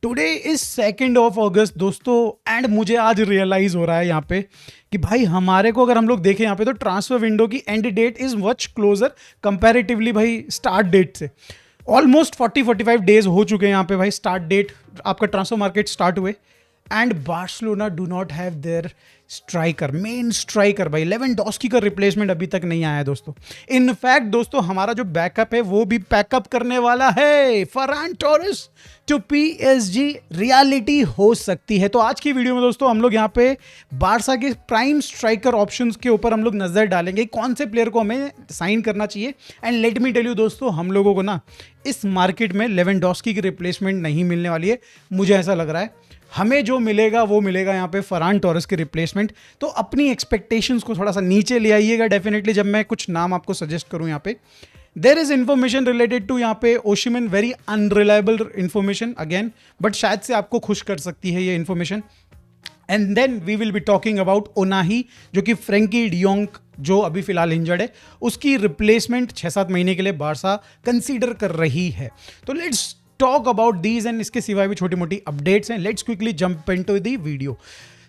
Today is 2 अगस्त दोस्तों। And मुझे आज रियलाइज हो रहा है यहाँ पे कि भाई हमारे को अगर हम लोग देखें यहाँ पे तो ट्रांसफर विंडो की end date is much closer comparatively भाई स्टार्ट डेट से। ऑलमोस्ट 40-45 डेज हो चुके हैं यहाँ पे भाई स्टार्ट डेट आपका ट्रांसफर मार्केट स्टार्ट हुए। And Barcelona do not have their striker, main striker भाई लेवेंडोस्की का रिप्लेसमेंट अभी तक नहीं आया है दोस्तों। इनफैक्ट दोस्तों हमारा जो बैकअप है वो भी पैकअप करने वाला है। Ferran Torres to PSG reality हो सकती है। तो आज की वीडियो में दोस्तों हम लोग यहाँ पे बारसा के प्राइम स्ट्राइकर ऑप्शंस के ऊपर हम लोग नजर डालेंगे, कौन से प्लेयर को हमें साइन करना चाहिए। And let me tell you दोस्तों, हम लोगों को ना इस मार्केट में लेवेंडोस्की की रिप्लेसमेंट नहीं मिलने वाली है। मुझे ऐसा लग रहा है हमें जो मिलेगा वो मिलेगा यहाँ पे फरहान टोरेस की रिप्लेसमेंट। तो अपनी एक्सपेक्टेशंस को थोड़ा सा नीचे ले आइएगा डेफिनेटली जब मैं कुछ नाम आपको सजेस्ट करूँ। यहाँ पे there is information related to यहाँ पे ओशिमन, very unreliable information again, but शायद से आपको खुश कर सकती है ये information. And then we will be talking about ओनाही, जो कि फ्रेंकी डियोंग जो अभी फिलहाल इंजर्ड है, उसकी रिप्लेसमेंट 6-7 महीने के लिए बारसा कंसीडर कर रही है। तो let's talk about these and इसके सिवाय भी छोटी मोटी अपडेट्स हैं। Let's quickly jump into the video.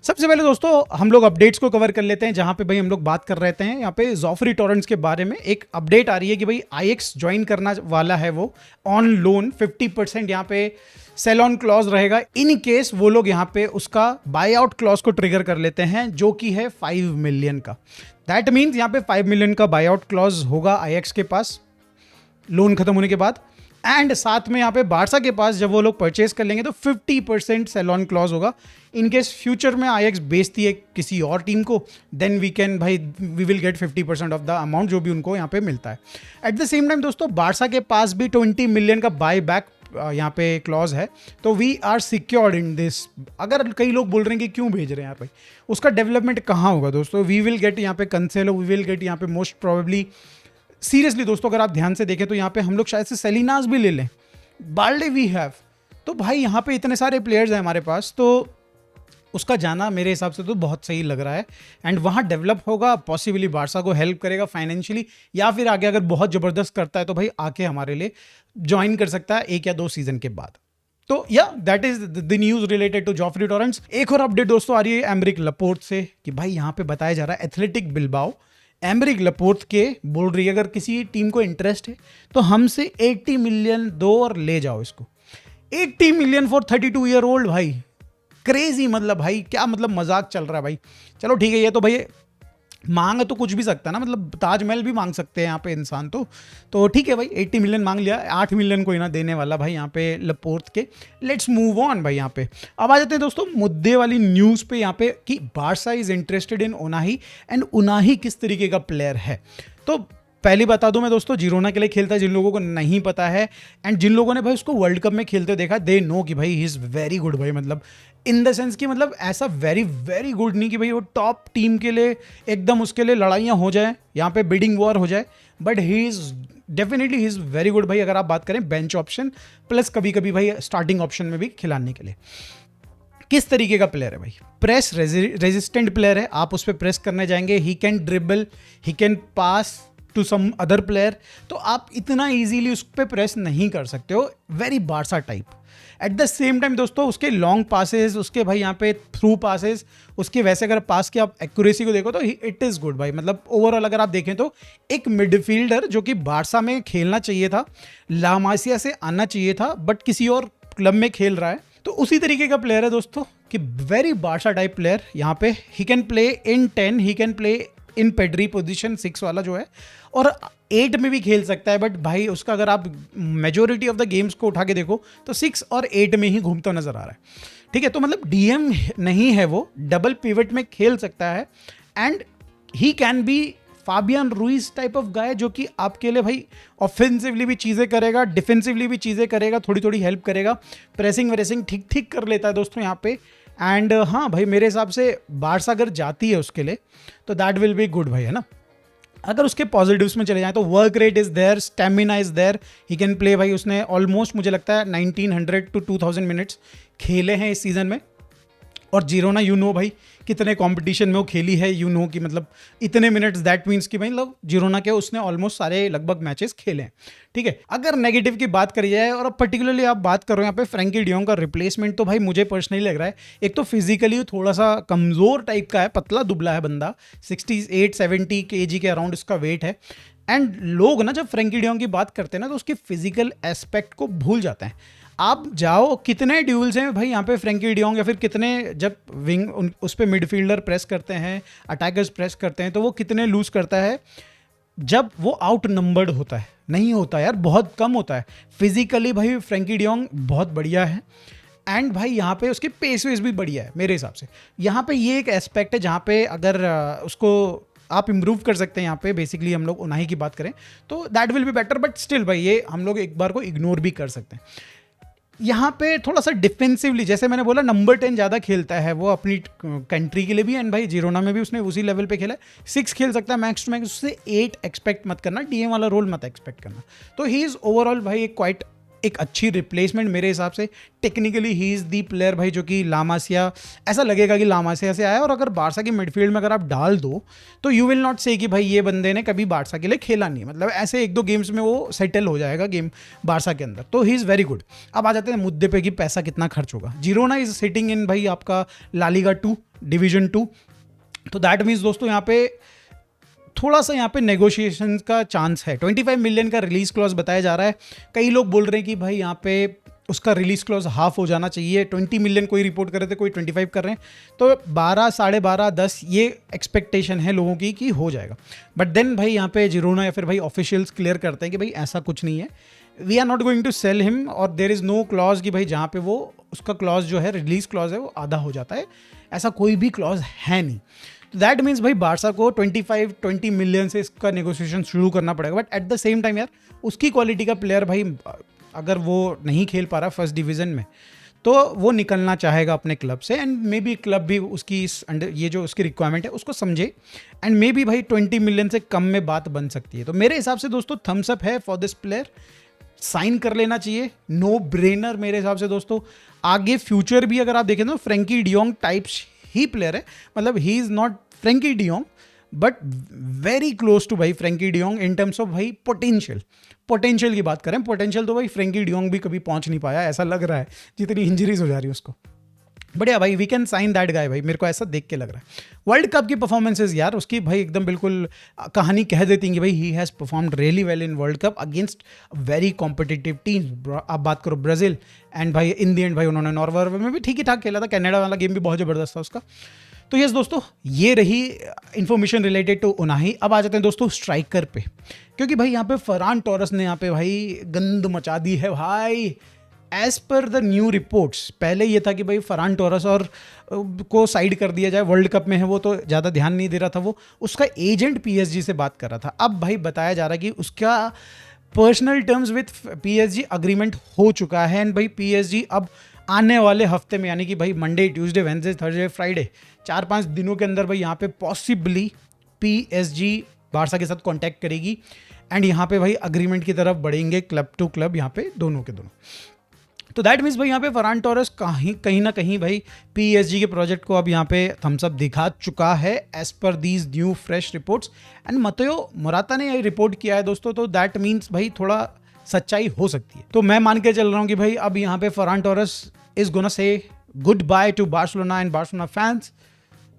सबसे पहले दोस्तों हम लोग अपडेट्स को कवर कर लेते हैं, जहां पे भाई हम लोग बात कर रहे थे यहाँ पे जोफरी टॉरेंट्स के बारे में। एक अपडेट आ रही है कि भाई आईएक्स ज्वाइन करना वाला है वो ऑन लोन। 50% यहाँ पे सेल ऑन क्लॉज रहेगा इन केस वो लोग यहाँ पे उसका बाय आउट क्लॉज को ट्रिगर कर लेते हैं, जो कि है 5 मिलियन का। दैट मीन्स यहाँ पे 5 मिलियन का बाय आउट क्लॉज होगा आईएक्स के पास लोन खत्म होने के बाद। एंड साथ में यहाँ पे बारसा के पास जब वो लोग परचेज कर लेंगे तो 50% सेल ऑन क्लॉज होगा। इन केस फ्यूचर में आईएक्स बेचती है किसी और टीम को, then we will get 50% of the amount जो भी उनको यहाँ पे मिलता है। एट द सेम टाइम दोस्तों बारसा के पास भी 20 मिलियन का बाय बैक यहाँ पे क्लॉज है, तो we are secured in this. अगर कई लोग बोल रहे हैं कि क्यों भेज रहे हैं यहाँ पे, उसका डेवलपमेंट कहाँ होगा दोस्तों। वी विल गेट यहाँ पे कंसेलो, वी विल गेट यहाँ पे मोस्ट प्रोबेबली, सीरियसली दोस्तों अगर आप ध्यान से देखें तो यहाँ पे हम लोग शायद से सेलिनास भी ले लें, बाल्डे वी हैव। तो भाई यहाँ पे इतने सारे प्लेयर्स हैं हमारे पास, तो उसका जाना मेरे हिसाब से तो बहुत सही लग रहा है। एंड वहाँ डेवलप होगा, पॉसिबली बारसा को हेल्प करेगा फाइनेंशियली, या फिर आगे अगर बहुत ज़बरदस्त करता है तो भाई आके हमारे लिए ज्वाइन कर सकता है 1 या 2 सीजन के बाद। तो या that is the news related to Jofre Torrents. एक और अपडेट दोस्तों आ रही है एमरिक लपोर्ट से कि भाई यहाँ पे बताया जा रहा है एथलेटिक बिल्बाओ एमरिक लपोर्ट के बोल रही है अगर किसी टीम को इंटरेस्ट है तो हमसे 80 मिलियन दो और ले जाओ इसको। 80 मिलियन फॉर 32 ईयर ओल्ड भाई, क्रेजी। मतलब भाई क्या मतलब मजाक चल रहा है भाई। चलो ठीक है, ये तो भाई मांग तो कुछ भी सकता है ना, मतलब ताजमहल भी मांग सकते हैं यहाँ पे इंसान। तो ठीक है भाई, 80 मिलियन मांग लिया, 8 मिलियन कोई ना देने वाला भाई यहाँ पे लपोर्ट के। लेट्स मूव ऑन भाई। यहाँ पे अब आ जाते हैं दोस्तों मुद्दे वाली न्यूज़ पे यहाँ पे कि बारसा इज इंटरेस्टेड इन ओनाही। एंड ओनाही किस तरीके का प्लेयर है, तो पहली बता दूं मैं दोस्तों, जिरोना के लिए खेलता है जिन लोगों को नहीं पता है। एंड जिन लोगों ने भाई उसको वर्ल्ड कप में खेलते देखा, दे नो कि भाई ही इज़ वेरी गुड भाई। मतलब इन द सेंस कि मतलब ऐसा वेरी वेरी गुड नहीं कि भाई वो टॉप टीम के लिए एकदम उसके लिए लड़ाइयाँ हो जाए, यहाँ पे बिडिंग वॉर हो जाए, but he is definitely he is very good भाई। अगर आप बात करें बेंच ऑप्शन प्लस कभी कभी भाई स्टार्टिंग ऑप्शन में भी खिलाने के लिए। किस तरीके का प्लेयर है भाई, प्रेस रेजिस्टेंट प्लेयर है। आप उस पर प्रेस करने जाएंगे, he can dribble, he can pass to some other player, तो आप इतना इजीली उस पर प्रेस नहीं कर सकते हो। Very Barça type. Eight the same time दोस्तों उसके लॉन्ग पासेस, उसके भाई यहाँ पे थ्रू पासेस, उसके वैसे अगर पास की आप एक्यूरेसी को देखो तो इट इज़ गुड भाई। मतलब ओवरऑल अगर आप देखें तो एक मिडफील्डर जो कि बारसा में खेलना चाहिए था, ला मासिया से आना चाहिए था, बट किसी और क्लब में खेल रहा है, तो उसी तरीके का प्लेयर है दोस्तों कि वेरी बारसा टाइप प्लेयर। यहाँ पे ही can play in 10, he can play in Pedri position 6 वाला जो है, और 8 में भी खेल सकता है। बट भाई उसका अगर आप मेजोरिटी ऑफ द गेम्स को उठा के देखो तो 6 और 8 में ही घूमता नजर आ रहा है। ठीक है, तो मतलब डीएम नहीं है वो, डबल पिवट में खेल सकता है। And he can be Fabian Ruiz type of guy, जो कि आपके लिए भाई ऑफेंसिवली भी चीज़ें करेगा, डिफेंसिवली भी चीज़ें करेगा, थोड़ी थोड़ी हेल्प करेगा, प्रेसिंग वेरेसिंग ठीक ठीक कर लेता है दोस्तों यहाँ पे। एंड हाँ भाई मेरे हिसाब से बारसा अगर जाती है उसके लिए तो दैट विल बी गुड भाई, है ना। अगर उसके पॉजिटिव्स में चले जाएं तो work rate is there, stamina is there, he can play भाई। उसने ऑलमोस्ट मुझे लगता है 1900 to 2000 मिनट्स खेले हैं इस सीज़न में, और जिरोना भाई कितने कंपटीशन में वो खेली है, कि मतलब इतने मिनट्स, दैट मीन्स कि भाई मतलब जिरोना के उसने ऑलमोस्ट सारे लगभग मैचेस खेले हैं, ठीक है। अगर नेगेटिव की बात करी जाए, और अब पर्टिकुलरली आप बात करो यहाँ पे फ्रैंकी डियोंग का रिप्लेसमेंट, तो भाई मुझे पर्सनली लग रहा है एक तो फिजिकली थोड़ा सा कमज़ोर टाइप का है, पतला दुबला है बंदा, 68-70 kg के अराउंड इसका वेट है। एंड लोग ना जब फ्रैंकी डियोंग की बात करते हैं ना तो उसकी फिजिकल एस्पेक्ट को भूल जाते हैं। आप जाओ कितने ड्यूल्स हैं भाई यहाँ पे फ्रैंकी डियोंग, या फिर कितने जब विंग उस पर मिडफील्डर प्रेस करते हैं, अटैकर्स प्रेस करते हैं, तो वो कितने लूज करता है जब वो आउट नंबर्ड होता है। नहीं होता यार, बहुत कम होता है। फिजिकली भाई फ्रैंकी डियोंग बहुत बढ़िया है, एंड भाई यहाँ पे उसकी पेस वेस भी बढ़िया है मेरे हिसाब से। यहाँ पे ये एक एस्पेक्ट है जहाँ पे अगर उसको आप इम्प्रूव कर सकते हैं। यहाँ पे बेसिकली हम लोग उन्हीं की बात करें तो that will be better, but still भाई ये हम लोग एक बार को इग्नोर भी कर सकते हैं। यहाँ पे थोड़ा सा डिफेंसिवली, जैसे मैंने बोला नंबर 10 ज़्यादा खेलता है वो अपनी कंट्री के लिए भी, एंड भाई जिरोना में भी उसने उसी लेवल पे खेला है। 6 खेल सकता है मैक्स टू मैक्स, उससे 8 एक्सपेक्ट मत करना, डीएम वाला रोल मत एक्सपेक्ट करना। तो ही इज़ ओवरऑल भाई एक अच्छी रिप्लेसमेंट मेरे हिसाब से। Technically he is the player भाई जो कि लामासिया, ऐसा लगेगा कि लामासिया से आया, और अगर बारसा की मिडफील्ड में अगर आप डाल दो तो यू विल नॉट से कि भाई ये बंदे ने कभी बारसा के लिए खेला नहीं, मतलब ऐसे 1-2 गेम्स में वो सेटल हो जाएगा गेम बारसा के अंदर। तो ही इज़ वेरी गुड। अब आ जाते हैं मुद्दे पे कि पैसा कितना खर्च होगा। जिरोना इज सिटिंग इन भाई आपका ला लीगा 2 डिवीजन 2, तो दैट मीन्स दोस्तों यहाँ पे थोड़ा सा यहाँ पे नेगोशिएशन का चांस है। 25 मिलियन का रिलीज क्लॉज बताया जा रहा है। कई लोग बोल रहे हैं कि भाई यहाँ पे उसका रिलीज क्लॉज हाफ हो जाना चाहिए। 20 मिलियन कोई रिपोर्ट कर रहे थे, कोई 25 कर रहे हैं, तो 12, 12.5, 10 ये एक्सपेक्टेशन है लोगों की कि हो जाएगा। बट देन भाई यहाँ पे जिरोना या फिर भाई ऑफिशियल्स क्लियर करते हैं कि भाई ऐसा कुछ नहीं है, we are not going to sell him, और देर इज़ नो क्लॉज कि भाई जहाँ पे वो उसका क्लॉज जो है रिलीज क्लॉज है वो आधा हो जाता है, ऐसा कोई भी क्लॉज है नहीं। तो दैट मीन्स भाई बारसा को 20 मिलियन से इसका नेगोशिएशन शुरू करना पड़ेगा। But at the same time यार उसकी क्वालिटी का प्लेयर भाई अगर वो नहीं खेल पा रहा फर्स्ट डिवीज़न में तो वो निकलना चाहेगा अपने क्लब से, एंड मे बी क्लब भी उसकी ये जो उसकी रिक्वायरमेंट है उसको समझे, एंड मे बी भाई 20 मिलियन से कम में बात बन सकती है। तो मेरे हिसाब से दोस्तों थम्स अप है फॉर दिस प्लेयर, साइन कर लेना चाहिए, नो ब्रेनर मेरे हिसाब से दोस्तों। आगे फ्यूचर भी अगर आप देखें तो फ्रैंकी डियोंग टाइप्स ही प्लेयर है, मतलब he is not Frankie de Jong but very close to भाई Frankie de Jong in terms of भाई पोटेंशियल की बात करें। पोटेंशियल तो भाई फ्रैंकी डियोंग भी कभी पहुंच नहीं पाया, ऐसा लग रहा है जितनी इंजरीज हो जा रही है उसको। बढ़िया भाई, we can sign that guy भाई, मेरे को ऐसा देख के लग रहा है। वर्ल्ड कप की परफॉर्मेंसेज यार उसकी भाई एकदम बिल्कुल कहानी कह देती हैं कि भाई he has performed really well in world cup against very competitive team. आप बात करो ब्राज़ील, एंड भाई इन दी एंड भाई उन्होंने नॉर्वे में भी ठीक ही ठाक खेला था, कनाडा वाला गेम भी बहुत ज़बरदस्त था उसका। तो यस दोस्तों, ये रही इन्फॉर्मेशन रिलेटेड टू उनाही। अब आ जाते हैं दोस्तों स्ट्राइकर पे, क्योंकि भाई यहाँ पे फरहान टोरस ने यहाँ पे भाई गंद मचा दी है भाई। As per the new reports पहले ये था कि भाई फरहान टोरस और को साइड कर दिया जाए, वर्ल्ड कप में है वो तो ज़्यादा ध्यान नहीं दे रहा था, वो उसका एजेंट पीएसजी से बात कर रहा था। अब भाई बताया जा रहा है कि उसका personal terms with PSG agreement हो चुका है, एंड भाई पीएसजी अब आने वाले हफ्ते में, यानी कि भाई Monday, Tuesday, Wednesday, Thursday, Friday, 4-5 दिनों के अंदर भाई यहाँ पे पॉसिबली पीएसजी बारसा के साथ कांटेक्ट करेगी, एंड यहाँ पे भाई अग्रीमेंट की तरफ बढ़ेंगे क्लब टू क्लब, यहाँ पे दोनों के दोनों। तो दैट मीन्स भाई यहाँ पे फरहान टोरस कहीं ना कहीं भाई पीएसजी के प्रोजेक्ट को अब यहाँ पे थम्स अप दिखा चुका है as per these new fresh reports, and Mateo Morata ने ये रिपोर्ट किया है दोस्तों। तो दैट मीन्स भाई थोड़ा सच्चाई हो सकती है। तो मैं मान के चल रहा हूँ कि भाई अब यहाँ पे Ferran Torres is gonna say goodbye to Barcelona and Barcelona fans.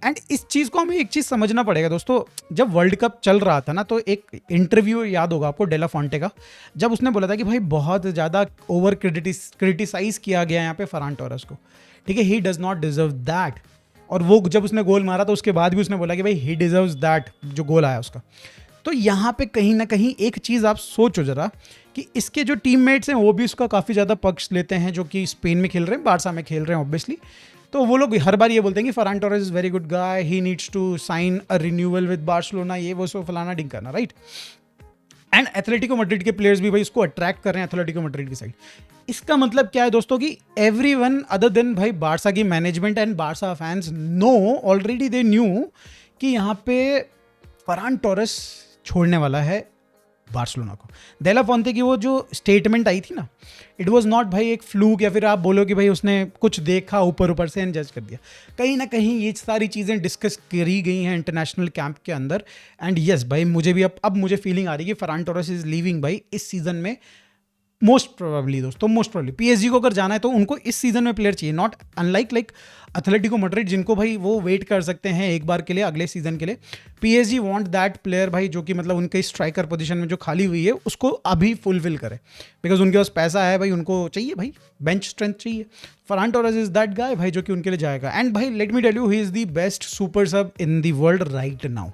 And इस चीज़ को हमें एक चीज़ समझना पड़ेगा दोस्तों, जब वर्ल्ड कप चल रहा था ना तो एक इंटरव्यू याद होगा आपको डेला फॉन्टे का, जब उसने बोला था कि भाई बहुत ज़्यादा ओवर क्रिटिसाइज़ किया गया यहाँ पे फरहान टोरस को, ठीक है, he does not deserve that. और वो जब उसने गोल मारा तो उसके बाद भी उसने बोला कि भाई ही डिजर्व्स दैट, जो गोल आया उसका। तो यहाँ पे कहीं ना कहीं एक चीज़ आप सोचो ज़रा कि इसके जो टीममेट्स हैं वो भी उसका काफ़ी ज़्यादा पक्ष लेते हैं, जो कि स्पेन में खेल रहे हैं, बारसा में खेल रहे हैं ऑब्वियसली। तो वो लोग हर बार ये बोलते हैं कि Ferran Torres is very good guy, he needs to sign a renewal with Barcelona, ये वो सो फलाना ढिंकाना, राइट। एंड एथलेटिको मैड्रिड के प्लेयर्स भी भाई इसको अट्रैक्ट कर रहे हैं एथलेटिको मैड्रिड की साइड। इसका मतलब क्या है दोस्तों कि एवरीवन अदर देन भाई बारसा की management and Barca fans know, already they knew कि यहाँ पे फरहान टोरस छोड़ने वाला है बार्सिलोना को। डेला फोंते की वो जो स्टेटमेंट आई थी ना, इट वाज नॉट भाई एक फ्लूक या फिर आप बोलो कि भाई उसने कुछ देखा ऊपर ऊपर से एंड जज कर दिया। कहीं ना कहीं ये सारी चीज़ें डिस्कस करी गई हैं इंटरनेशनल कैंप के अंदर। एंड यस भाई, मुझे भी अब मुझे फीलिंग आ रही है कि फरान टोरेस इज लीविंग भाई इस सीजन में। मोस्ट प्रोबेबली दोस्तों, मोस्ट प्रोबेबली पीएसजी को अगर जाना है तो उनको इस सीजन में प्लेयर चाहिए, not unlike like Atletico Madrid जिनको भाई वो वेट कर सकते हैं एक बार के लिए, अगले सीजन के लिए। पीएसजी वांट दैट प्लेयर भाई जो कि मतलब उनके स्ट्राइकर पोजीशन में जो खाली हुई है उसको अभी फुलफिल करे, बिकॉज उनके पास पैसा है भाई, उनको चाहिए भाई बेंच स्ट्रेंथ चाहिए। Ferran Torres is that guy भाई जो कि उनके लिए जाएगा। एंड भाई let me tell you, he is the best super sub in the world right now.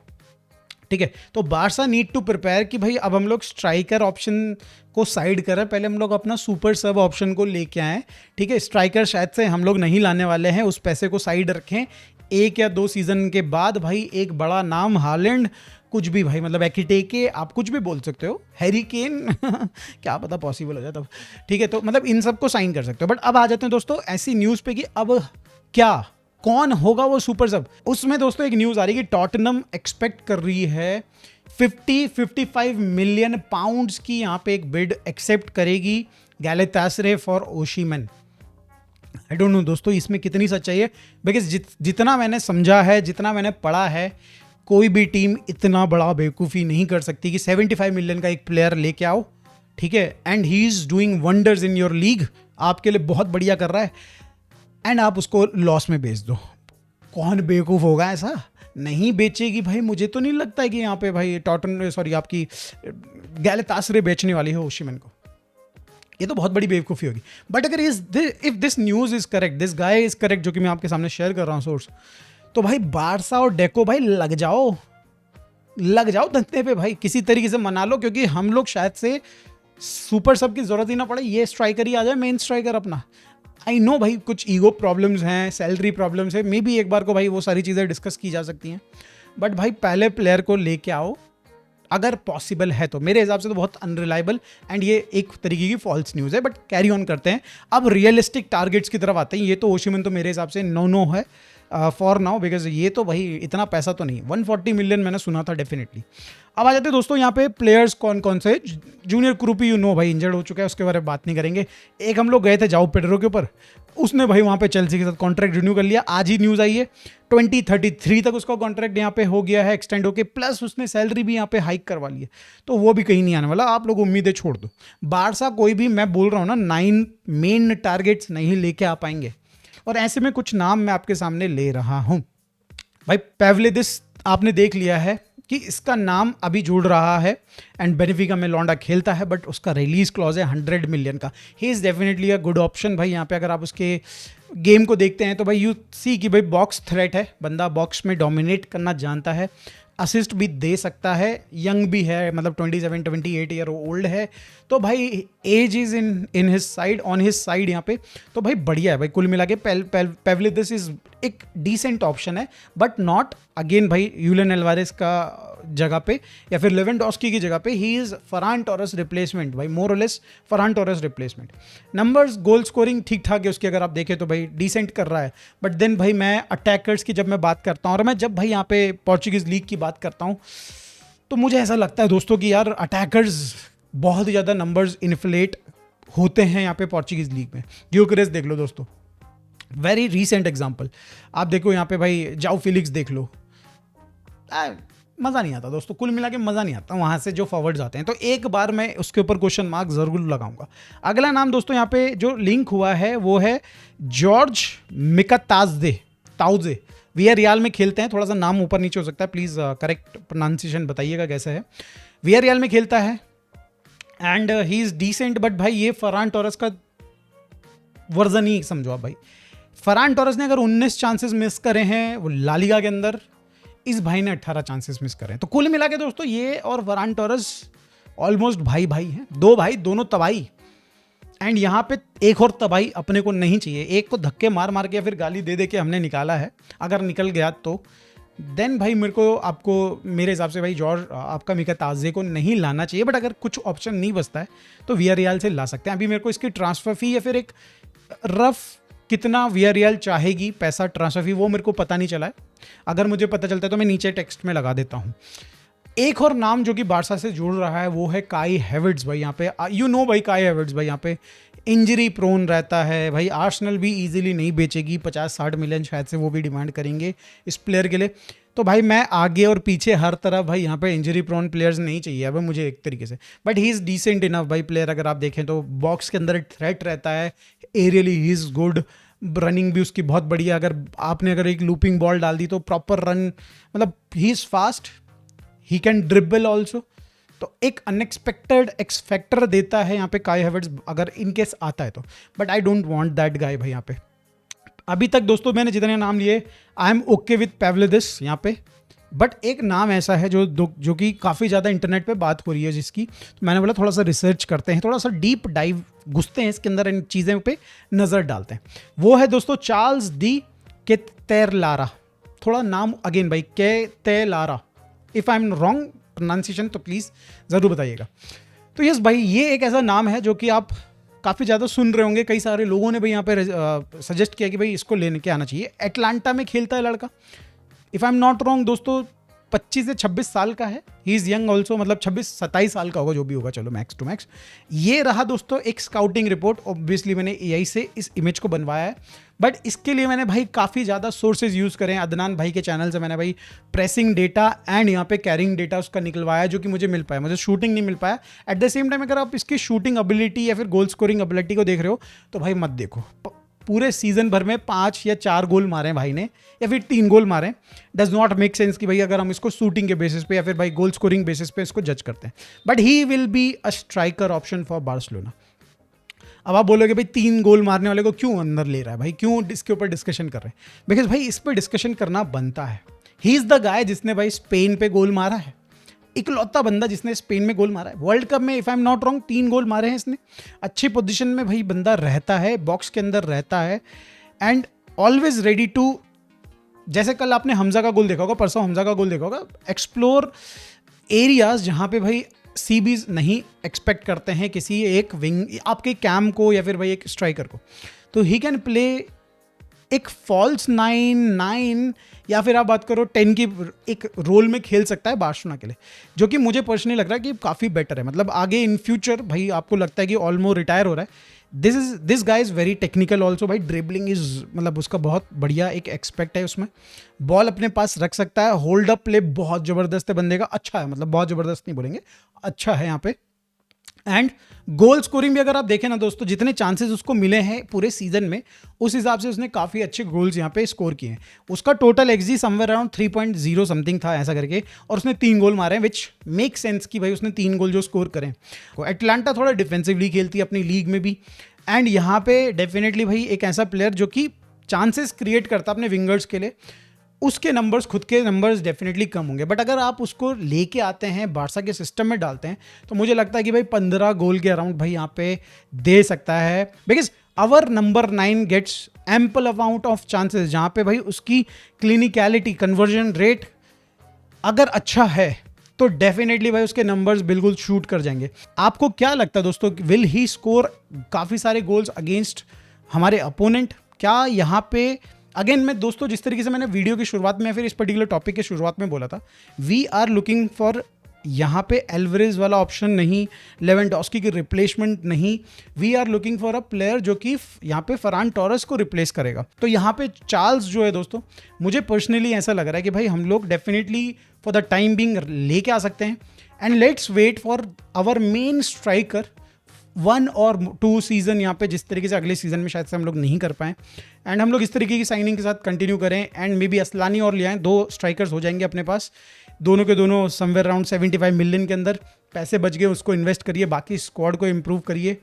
ठीक है, तो बारसा नीड टू प्रिपेयर कि भाई अब हम लोग स्ट्राइकर ऑप्शन को साइड करें, पहले हम लोग अपना सुपर सब ऑप्शन को लेके आएँ। ठीक है, स्ट्राइकर शायद से हम लोग नहीं लाने वाले हैं, उस पैसे को साइड रखें। 1 या 2 सीजन के बाद भाई एक बड़ा नाम, हालैंड, कुछ भी भाई, मतलब एकिटेके, आप कुछ भी बोल सकते हो, हैरी केन क्या पता पॉसिबल हो जाए तब। ठीक है, तो मतलब इन सब को साइन कर सकते हो। बट अब आ जाते हैं दोस्तों ऐसी न्यूज़ पे कि अब क्या, कौन होगा वो सुपर सब। उसमें दोस्तों एक न्यूज़ आ रही है कि टॉटनम एक्सपेक्ट कर रही है 50-55 मिलियन पाउंड्स की यहाँ पे एक बिड एक्सेप्ट करेगी गैलेतासरे फॉर ओशिमन। आई डोंट नो दोस्तों इसमें कितनी सच्चाई है, बिकॉज जितना मैंने समझा है, जितना मैंने पढ़ा है, कोई भी टीम इतना बड़ा बेवकूफ़ी नहीं कर सकती कि 75 मिलियन का एक प्लेयर लेके आओ। ठीक है, and he is doing wonders in your league, आपके लिए बहुत बढ़िया कर रहा है, एंड आप उसको लॉस में बेच दो। कौन बेवकूफ़ होगा ऐसा? नहीं बेचेगी भाई। मुझे तो नहीं लगता है कि यहाँ पे भाई आपकी गैलेतासरे बेचने वाली है ओशिमन को। ये तो बहुत बड़ी बेवकूफ़ी होगी। बट अगर if this news is correct, this guy is correct, जो कि मैं आपके सामने शेयर कर रहा हूँ सोर्स, तो भाई बारसा और डेको भाई लग जाओ धंधे पे भाई, किसी तरीके से मना लो, क्योंकि हम लोग शायद से सुपर सब की जरूरत ही ना पड़े, ये स्ट्राइकर ही आ जाए मेन स्ट्राइकर अपना। आई नो भाई कुछ ईगो प्रॉब्लम्स हैं, सैलरी प्रॉब्लम्स है, मे बी एक बार को भाई वो सारी चीज़ें डिस्कस की जा सकती हैं, बट भाई पहले प्लेयर को लेके आओ अगर पॉसिबल है तो। मेरे हिसाब से तो बहुत अनरिलायबल एंड ये एक तरीके की फॉल्स न्यूज़ है, बट कैरी ऑन करते हैं। अब रियलिस्टिक टारगेट्स की तरफ आते हैं। ये तो ओशिमन तो मेरे हिसाब से नो है फॉर नाउ, बिकॉज ये तो भाई इतना पैसा तो नहीं, 140 मिलियन मैंने सुना था डेफिनेटली। अब आ जाते हैं दोस्तों यहाँ पे प्लेयर्स कौन कौन से। जूनियर क्रूपी भाई इंजर्ड हो चुका है, उसके बारे में बात नहीं करेंगे। एक हम लोग गए थे जाओ पेड्रो के ऊपर, उसने भाई वहाँ पे चेल्सी के साथ कॉन्ट्रैक्ट रिन्यू कर लिया। आज ही न्यूज़ आई है 2033 तक उसका कॉन्ट्रैक्ट यहाँ पे हो गया है एक्सटेंड होके, प्लस उसने सैलरी भी यहाँ पे हाइक करवा ली है, तो वो भी कहीं नहीं आने वाला। आप लोग उम्मीदें छोड़ दो। बारसा कोई भी, मैं बोल रहा हूँ ना, 9 मेन टारगेट्स नहीं लेके आ पाएंगे, और ऐसे में कुछ नाम मैं आपके सामने ले रहा हूँ। भाई पेवलिदिस आपने देख लिया है कि इसका नाम अभी जुड़ रहा है, एंड बेनिफिका में लौंडा खेलता है, बट उसका रिलीज क्लॉज है 100 मिलियन का। He is definitely a good option भाई। यहाँ पे अगर आप उसके गेम को देखते हैं तो भाई यू सी कि भाई बॉक्स थ्रेट है, बंदा बॉक्स में डोमिनेट करना जानता है, असिस्ट भी दे सकता है, यंग भी है, मतलब 27-28 ईयर ओल्ड है, तो भाई age is in his side, on his side यहाँ पे, तो भाई बढ़िया है भाई। कुल मिला के पेवलिदिस इज एक डिसेंट ऑप्शन है, बट नॉट अगेन भाई यूलियन एल्वारेस का जगह पे या फिर लेवेंडोस्की की जगह पे। He is Farhan Torres replacement भाई, मोर और less Farhan Torres replacement. Numbers, goal scoring ठीक ठाक है उसकी, अगर आप देखें तो भाई डिसेंट कर रहा है। बट देन भाई मैं अटैकर्स की जब मैं बात करता हूँ, और मैं जब भाई यहाँ पे पोर्चुगीज लीग की बात करता हूँ, तो मुझे ऐसा लगता है दोस्तों कि यार अटैकर्स बहुत ही ज़्यादा नंबर्स इन्फ्लेट होते हैं यहाँ पे पोर्चुगीज लीग में। ग्योकेरेस देख लो दोस्तों, वेरी रीसेंट एग्जाम्पल। आप देखो यहाँ पे भाई जाओ फिलिक्स देख लो, मज़ा नहीं आता दोस्तों, कुल मिला के मज़ा नहीं आता वहाँ से जो फॉरवर्ड्स आते हैं। तो एक बार मैं उसके ऊपर क्वेश्चन मार्क ज़रूर लगाऊंगा। अगला नाम दोस्तों यहाँ पे जो लिंक हुआ है वो है जॉर्ज ताउजे। वियारियल में खेलते हैं, थोड़ा सा नाम ऊपर नीचे हो सकता है, प्लीज़ करेक्ट प्रोनाउंसिएशन बताइएगा कैसे है। वियारियल में खेलता है and he is decent, but भाई ये फरहान टोरेस का वर्जन ही समझो आप भाई। फरहान टोरेस ने अगर 19 चांसेस मिस करे हैं वो ला लीगा के अंदर, इस भाई ने 18 चांसेस मिस करे हैं। तो कुल मिला के दोस्तों ये और फरहान टोरेस ऑलमोस्ट भाई हैं, दो भाई दोनों तबाही। एंड यहाँ पे एक और तबाही अपने को नहीं चाहिए, एक को धक्के मार मार के या फिर गाली दे दे के हमने निकाला है, अगर निकल गया तो देन भाई मेरे हिसाब से भाई जॉर्ज आपका मिका ताजे को नहीं लाना चाहिए। बट अगर कुछ ऑप्शन नहीं बचता है तो वियारियल से ला सकते हैं। अभी मेरे को इसकी ट्रांसफर फी या फिर एक रफ कितना वियारियल चाहेगी पैसा ट्रांसफर फी, वो मेरे को पता नहीं चला है। अगर मुझे पता चलता है तो मैं नीचे टेक्स्ट में लगा देता हूँ। एक और नाम जो कि बारसा से जुड़ रहा है वो है काई हैवर्ट्स भाई। यहाँ पे यू नो भाई काई हैवर्ट्स भाई यहाँ पे इंजरी प्रोन रहता है भाई। आर्सेनल भी इजीली नहीं बेचेगी, 50-60 मिलियन शायद से वो भी डिमांड करेंगे इस प्लेयर के लिए। तो भाई मैं आगे और पीछे हर तरफ भाई यहाँ पे इंजरी प्रोन प्लेयर्स नहीं चाहिए अब मुझे एक तरीके से, but he is decent enough भाई प्लेयर। अगर आप देखें तो बॉक्स के अंदर थ्रेट रहता है, aerially he is good, running भी उसकी बहुत बढ़िया। अगर एक लूपिंग बॉल डाल दी तो प्रॉपर रन, मतलब he is fast, he can dribble also. तो एक अनएक्सपेक्टेड एक्स फैक्टर देता है यहाँ पे काई हैवर्ट्स अगर इन केस आता है तो, but I don't want that guy भाई यहाँ पे। अभी तक दोस्तों मैंने जितने नाम लिए आई एम ओके विथ पैवलिदिस यहाँ पे, बट एक नाम ऐसा है जो कि काफ़ी ज़्यादा इंटरनेट पे बात हो रही है जिसकी, तो मैंने बोला थोड़ा सा रिसर्च करते हैं, थोड़ा सा डीप डाइव घुसते हैं इसके अंदर, इन चीज़ों पे नज़र डालते हैं। वो है दोस्तों चार्ल्स डी केतेलारा। थोड़ा नाम अगेन भाई केतेलारा, if I am wrong pronunciation तो प्लीज़ ज़रूर बताइएगा। तो यस भाई ये एक ऐसा नाम है जो कि आप काफ़ी ज़्यादा सुन रहे होंगे, कई सारे लोगों ने भाई यहाँ पे सजेस्ट किया कि भाई इसको लेने के आना चाहिए। एटलांटा में खेलता है लड़का, if I am not wrong दोस्तों 25 से 26 साल का है। ही इज़ यंग ऑल्सो, मतलब 26-27 साल का होगा जो भी होगा, चलो मैक्स टू मैक्स। ये रहा दोस्तों एक स्काउटिंग रिपोर्ट। ऑब्वियसली मैंने एआई से इस इमेज को बनवाया है, बट इसके लिए मैंने भाई काफ़ी ज़्यादा सोर्सेज यूज़ करें। अदनान भाई के चैनल से मैंने भाई प्रेसिंग डेटा एंड यहाँ पे कैरिंग डेटा उसका निकलवाया जो कि मुझे मिल पाया, मुझे शूटिंग नहीं मिल पाया। एट द सेम टाइम अगर आप इसकी शूटिंग एबिलिटी या फिर गोल स्कोरिंग एबिलिटी को देख रहे हो तो भाई मत देखो। पूरे सीजन भर में 5 या 4 गोल मारे भाई ने या फिर 3 गोल मारे, डज नॉट मेक सेंस कि भाई अगर हम इसको शूटिंग के बेसिस पे या फिर भाई गोल स्कोरिंग बेसिस पे इसको जज करते हैं। But he will be a striker option for Barcelona. अब आप बोलोगे भाई 3 गोल मारने वाले को क्यों अंदर ले रहा है भाई, क्यों इसके ऊपर डिस्कशन कर रहे हैं? बिकॉज भाई इस पर डिस्कशन करना बनता है। ही इज़ द गाय जिसने भाई स्पेन पे गोल मारा है, इकलौता बंदा जिसने स्पेन में गोल मारा है। वर्ल्ड कप में if I am not wrong 3 गोल मारे हैं इसने। अच्छी पोजीशन में भाई बंदा रहता है, बॉक्स के अंदर रहता है एंड ऑलवेज रेडी टू, जैसे कल आपने हमजा का गोल देखा होगा, परसों हमजा का गोल देखा होगा, एक्सप्लोर एरियाज जहाँ पे भाई सीबीज नहीं एक्सपेक्ट करते हैं किसी एक विंग, आपके कैम को या फिर भाई एक स्ट्राइकर को। तो ही कैन प्ले एक फॉल्स 9 या फिर आप बात करो 10 की एक रोल में खेल सकता है बार्सिलोना के लिए, जो कि मुझे पर्सनली लग रहा है कि काफ़ी बेटर है। मतलब आगे इन फ्यूचर भाई आपको लगता है कि ऑलमो रिटायर हो रहा है, this guy is very technical also भाई। ड्रिबलिंग इज़ मतलब उसका बहुत बढ़िया एक एक्सपेक्ट है उसमें, बॉल अपने पास रख सकता है, होल्ड अप प्ले बहुत ज़बरदस्त है बंदे का, अच्छा है, मतलब बहुत ज़बरदस्त नहीं बोलेंगे, अच्छा है यहाँ पे। एंड गोल स्कोरिंग भी अगर आप देखें ना दोस्तों, जितने चांसेस उसको मिले हैं पूरे सीजन में उस हिसाब से उसने काफ़ी अच्छे गोल्स यहाँ पे स्कोर किए हैं। उसका total XD somewhere around 3.0 something था ऐसा करके, और उसने 3 गोल मारे हैं, विच मेक सेंस कि भाई उसने 3 गोल जो स्कोर करें। एटलांटा थोड़ा डिफेंसिवली खेलती है अपनी लीग में भी, एंड यहाँ पे डेफिनेटली भाई एक ऐसा प्लेयर जो कि चांसेस क्रिएट करता है अपने विंगर्स के लिए, उसके नंबर्स, खुद के नंबर्स डेफिनेटली कम होंगे। बट अगर आप उसको लेके आते हैं बार्सा के सिस्टम में डालते हैं तो मुझे लगता है कि भाई 15 गोल के अराउंड भाई यहाँ पे दे सकता है, because our number 9 gets ample amount of chances, जहाँ पे भाई उसकी क्लिनिकलिटी, कन्वर्जन रेट अगर अच्छा है तो डेफिनेटली भाई उसके नंबर्स बिल्कुल शूट कर जाएंगे। आपको क्या लगता है दोस्तों, विल ही स्कोर काफ़ी सारे गोल्स अगेंस्ट हमारे अपोनेंट? क्या यहाँ पे अगेन मैं दोस्तों जिस तरीके से मैंने वीडियो की शुरुआत में फिर इस पर्टिकुलर टॉपिक के शुरुआत में बोला था, वी आर लुकिंग फॉर यहाँ पे एल्वरेज वाला ऑप्शन नहीं, लेवेंडोस्की की रिप्लेसमेंट नहीं, we are looking for a player जो कि यहाँ पे फरान टोरेस को रिप्लेस करेगा। तो यहाँ पे चार्ल्स जो है दोस्तों, मुझे पर्सनली ऐसा लग रहा है कि भाई हम लोग definitely for the time being लेके आ सकते हैं, and let's wait for our main striker 1 और 2 सीज़न यहाँ पे, जिस तरीके से अगले सीज़न में शायद से हम लोग नहीं कर पाएँ, एंड हम लोग इस तरीके की साइनिंग के साथ कंटिन्यू करें, एंड मे बी असलानी और ले आएँ, 2 स्ट्राइकर्स हो जाएंगे अपने पास, दोनों के दोनों समवेयर अराउंड 75 मिलियन के अंदर पैसे बच गए, उसको इन्वेस्ट करिए, बाकी स्क्वाड को इम्प्रूव करिए,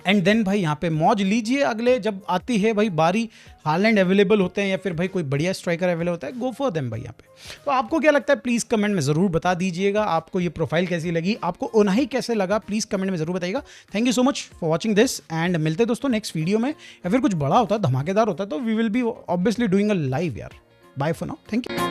एंड देन भाई यहाँ पे मौज लीजिए। अगले जब आती है भाई बारी, हालैंड अवेलेबल होते हैं या फिर भाई कोई बढ़िया स्ट्राइकर अवेलेबल होता है, गो फॉर देम भाई यहाँ पे। तो आपको क्या लगता है प्लीज़ कमेंट में ज़रूर बता दीजिएगा, आपको ये प्रोफाइल कैसी लगी, आपको ओनाही कैसे लगा, प्लीज़ कमेंट में ज़रूर बताइएगा। Thank you so much for watching this, and मिलते हैं दोस्तों नेक्स्ट वीडियो में, या फिर कुछ बड़ा होता है, धमाकेदार होता है तो we will be obviously doing a live यार। Bye for now, thank you.